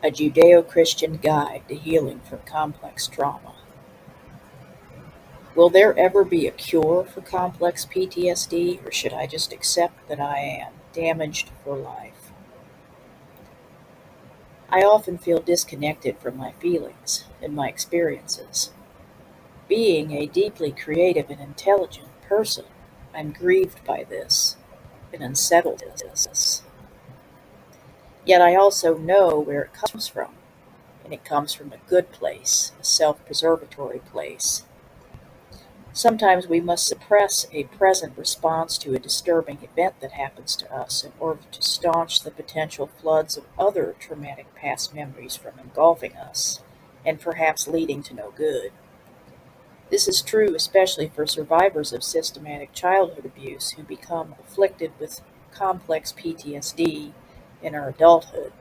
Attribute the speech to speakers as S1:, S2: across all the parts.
S1: A Judeo-Christian Guide to Healing from Complex Trauma. Will there ever be a cure for complex PTSD, or should I just accept that I am damaged for life? I often feel disconnected from my feelings and my experiences. Being a deeply creative and intelligent person, I'm grieved by this and unsettled by this. Yet I also know where it comes from, and it comes from a good place, a self-preservatory place. Sometimes we must suppress a present response to a disturbing event that happens to us in order to staunch the potential floods of other traumatic past memories from engulfing us, and perhaps leading to no good. This is true especially for survivors of systematic childhood abuse who become afflicted with complex PTSD in our adulthood.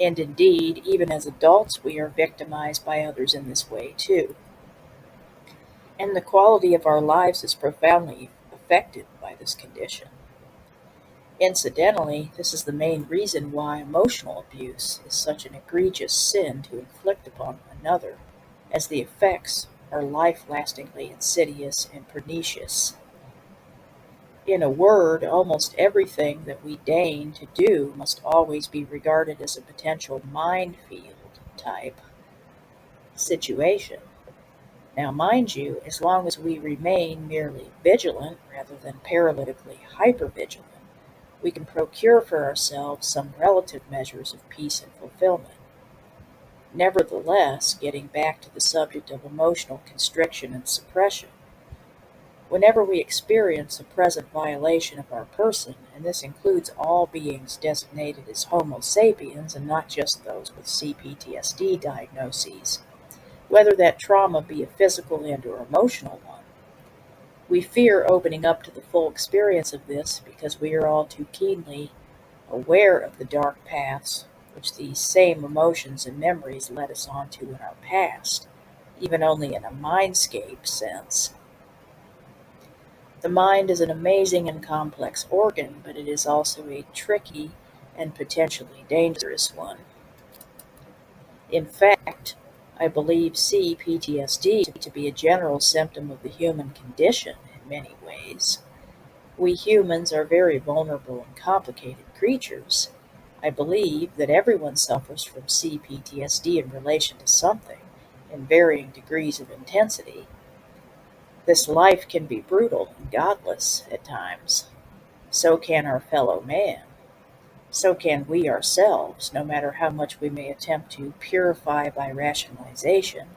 S1: And indeed, even as adults, we are victimized by others in this way too. And the quality of our lives is profoundly affected by this condition. Incidentally, this is the main reason why emotional abuse is such an egregious sin to inflict upon another, as the effects are life-lastingly insidious and pernicious. In a word, almost everything that we deign to do must always be regarded as a potential minefield type situation. Now, mind you, as long as we remain merely vigilant rather than paralytically hypervigilant, we can procure for ourselves some relative measures of peace and fulfillment. Nevertheless, getting back to the subject of emotional constriction and suppression, whenever we experience a present violation of our person, and this includes all beings designated as Homo sapiens and not just those with CPTSD diagnoses, whether that trauma be a physical and/or emotional one, we fear opening up to the full experience of this because we are all too keenly aware of the dark paths which these same emotions and memories led us onto in our past, even only in a mindscape sense. The mind is an amazing and complex organ, but it is also a tricky and potentially dangerous one. In fact, I believe CPTSD to be a general symptom of the human condition in many ways. We humans are very vulnerable and complicated creatures. I believe that everyone suffers from CPTSD in relation to something, in varying degrees of intensity. This life can be brutal and godless at times. So can our fellow man. So can we ourselves, no matter how much we may attempt to purify by rationalization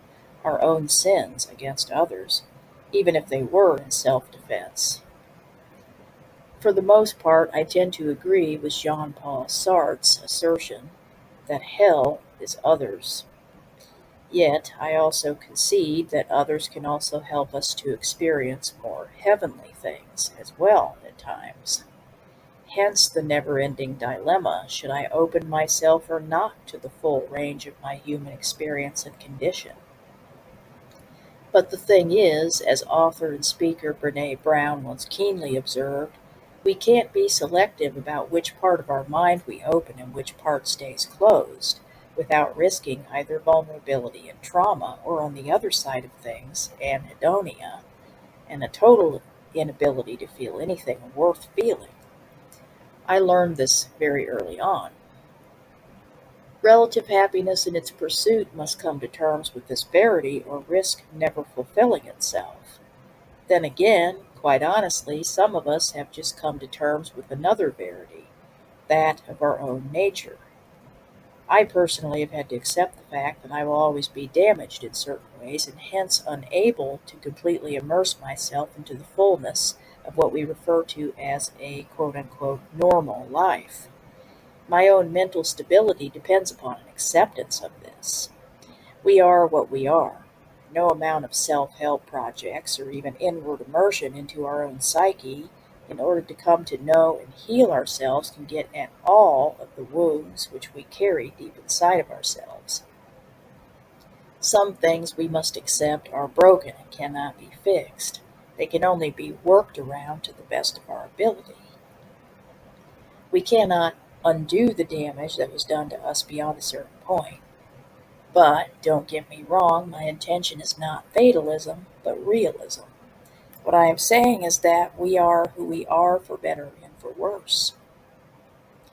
S1: our own sins against others, even if they were in self-defense. For the most part, I tend to agree with Jean-Paul Sartre's assertion that hell is others. Yet, I also concede that others can also help us to experience more heavenly things as well at times. Hence the never-ending dilemma: should I open myself or not to the full range of my human experience and condition? But the thing is, as author and speaker Brené Brown once keenly observed, we can't be selective about which part of our mind we open and which part stays closed, without risking either vulnerability and trauma, or on the other side of things, anhedonia, and a total inability to feel anything worth feeling. I learned this very early on. Relative happiness in its pursuit must come to terms with this verity or risk never fulfilling itself. Then again, quite honestly, some of us have just come to terms with another verity, that of our own nature. I personally have had to accept the fact that I will always be damaged in certain ways and hence unable to completely immerse myself into the fullness of what we refer to as a quote-unquote normal life. My own mental stability depends upon an acceptance of this. We are what we are. No amount of self-help projects or even inward immersion into our own psyche in order to come to know and heal ourselves can get at all of the wounds which we carry deep inside of ourselves. Some things we must accept are broken and cannot be fixed. They can only be worked around to the best of our ability. We cannot undo the damage that was done to us beyond a certain point. But don't get me wrong, my intention is not fatalism, but realism. What I am saying is that we are who we are for better and for worse,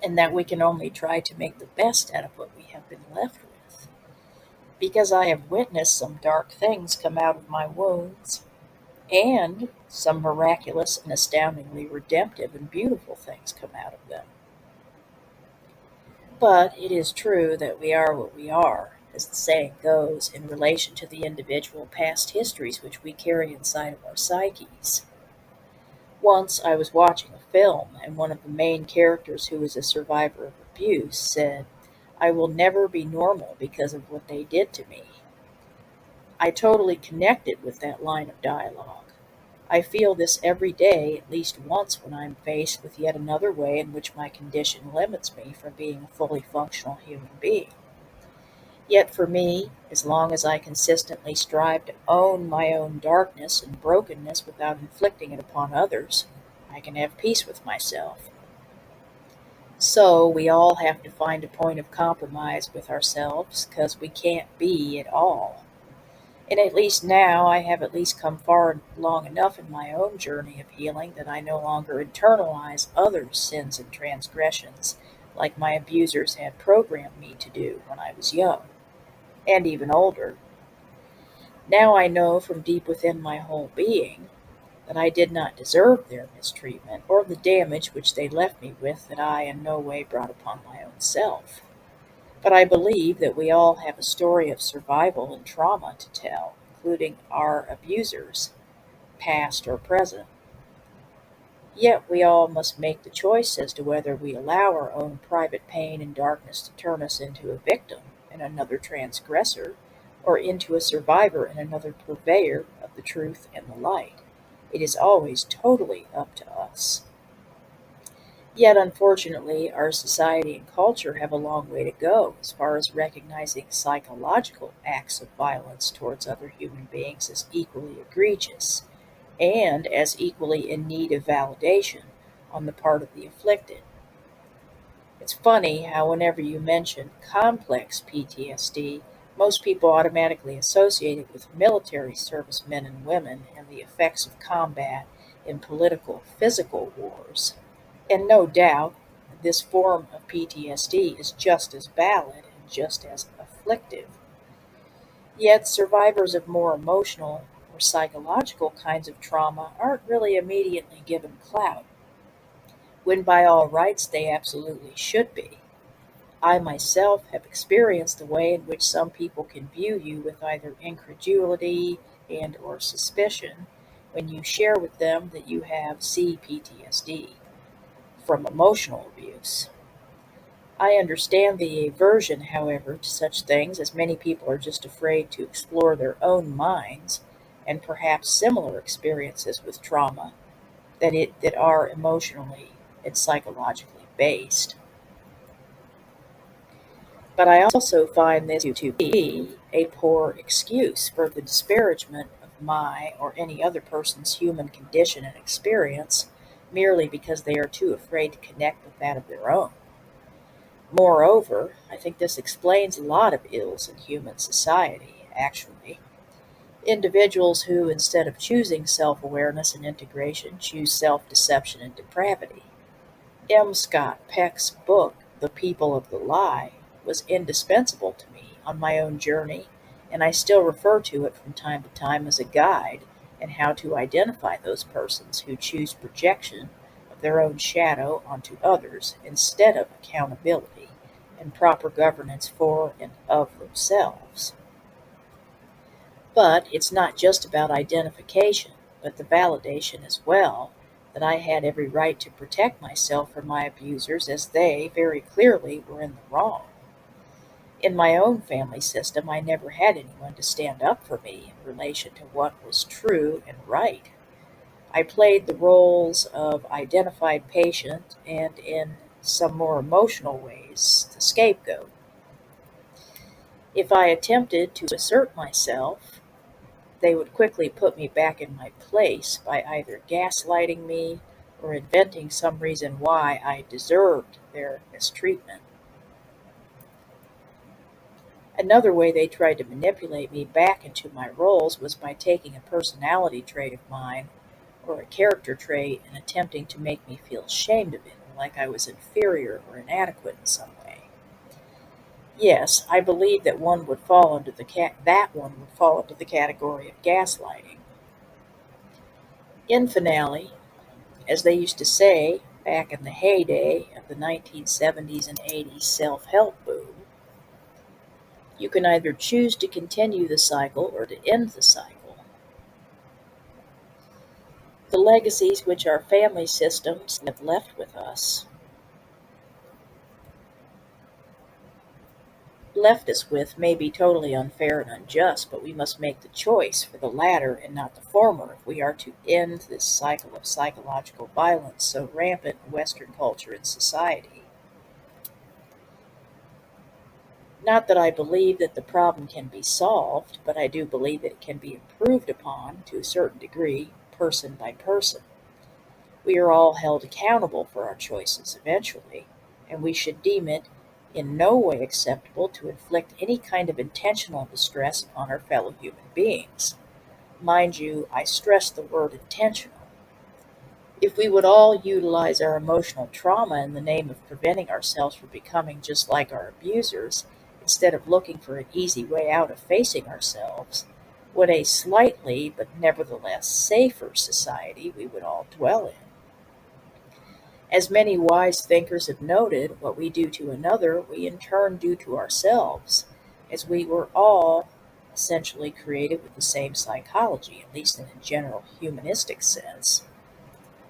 S1: and that we can only try to make the best out of what we have been left with. Because I have witnessed some dark things come out of my wounds, and some miraculous and astoundingly redemptive and beautiful things come out of them. But it is true that we are what we are, as the saying goes, in relation to the individual past histories which we carry inside of our psyches. Once I was watching a film, and one of the main characters, who was a survivor of abuse, said, "I will never be normal because of what they did to me." I totally connected with that line of dialogue. I feel this every day, at least once, when I am faced with yet another way in which my condition limits me from being a fully functional human being. Yet for me, as long as I consistently strive to own my own darkness and brokenness without inflicting it upon others, I can have peace with myself. So we all have to find a point of compromise with ourselves, because we can't be it all. And at least now I have at least come far long enough in my own journey of healing that I no longer internalize others' sins and transgressions like my abusers had programmed me to do when I was young, and even older. Now I know from deep within my whole being that I did not deserve their mistreatment or the damage which they left me with that I in no way brought upon my own self. But I believe that we all have a story of survival and trauma to tell, including our abusers, past or present. Yet we all must make the choice as to whether we allow our own private pain and darkness to turn us into a victim and another transgressor, or into a survivor and another purveyor of the truth and the light. It is always totally up to us. Yet, unfortunately, our society and culture have a long way to go as far as recognizing psychological acts of violence towards other human beings as equally egregious and as equally in need of validation on the part of the afflicted. It's funny how, whenever you mention complex PTSD, most people automatically associate it with military servicemen and women and the effects of combat in political, physical wars. And no doubt, this form of PTSD is just as valid and just as afflictive. Yet, survivors of more emotional or psychological kinds of trauma aren't really immediately given clout, when by all rights they absolutely should be. I myself have experienced the way in which some people can view you with either incredulity and or suspicion when you share with them that you have CPTSD from emotional abuse. I understand the aversion, however, to such things, as many people are just afraid to explore their own minds and perhaps similar experiences with trauma that are emotionally and psychologically based. But I also find this to be a poor excuse for the disparagement of my or any other person's human condition and experience merely because they are too afraid to connect with that of their own. Moreover, I think this explains a lot of ills in human society, actually. Individuals who, instead of choosing self awareness and integration, choose self deception and depravity. M. Scott Peck's book, The People of the Lie, was indispensable to me on my own journey, and I still refer to it from time to time as a guide in how to identify those persons who choose projection of their own shadow onto others instead of accountability and proper governance for and of themselves. But it's not just about identification, but the validation as well, that I had every right to protect myself from my abusers, as they very clearly were in the wrong. In my own family system, I never had anyone to stand up for me in relation to what was true and right. I played the roles of identified patient and, in some more emotional ways, the scapegoat. If I attempted to assert myself, they would quickly put me back in my place by either gaslighting me or inventing some reason why I deserved their mistreatment. Another way they tried to manipulate me back into my roles was by taking a personality trait of mine or a character trait and attempting to make me feel ashamed of it, like I was inferior or inadequate in some way. Yes, I believe that one would fall into the category of gaslighting. In finale, as they used to say back in the heyday of the 1970s and 80s self-help boom, you can either choose to continue the cycle or to end the cycle. The legacies which our family systems have left us with may be totally unfair and unjust, but we must make the choice for the latter and not the former if we are to end this cycle of psychological violence so rampant in Western culture and society. Not that I believe that the problem can be solved, but I do believe that it can be improved upon to a certain degree, person by person. We are all held accountable for our choices eventually, and we should deem it in no way acceptable to inflict any kind of intentional distress upon our fellow human beings. Mind you, I stress the word intentional. If we would all utilize our emotional trauma in the name of preventing ourselves from becoming just like our abusers, instead of looking for an easy way out of facing ourselves, what a slightly but nevertheless safer society we would all dwell in. As many wise thinkers have noted, what we do to another, we in turn do to ourselves, as we were all essentially created with the same psychology, at least in a general humanistic sense.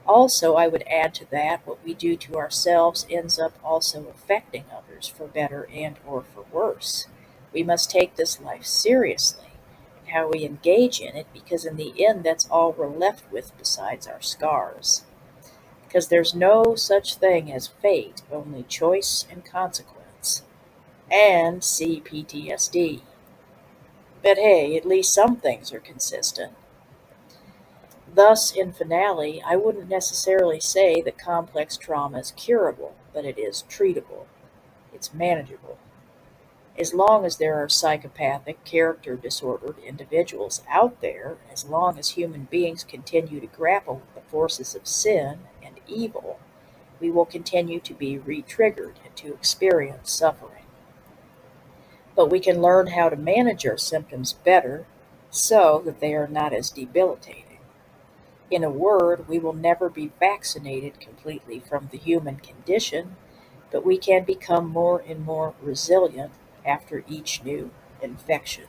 S1: Also, I would add to that, what we do to ourselves ends up also affecting others for better and or for worse. We must take this life seriously and how we engage in it because in the end that's all we're left with besides our scars. Because there's no such thing as fate, only choice and consequence. And see PTSD. But hey, at least some things are consistent. Thus, in finale, I wouldn't necessarily say that complex trauma is curable, but it is treatable. It's manageable. As long as there are psychopathic, character disordered individuals out there, as long as human beings continue to grapple with the forces of sin and evil, we will continue to be re-triggered and to experience suffering. But we can learn how to manage our symptoms better so that they are not as debilitating. In a word, we will never be vaccinated completely from the human condition, but we can become more and more resilient after each new infection.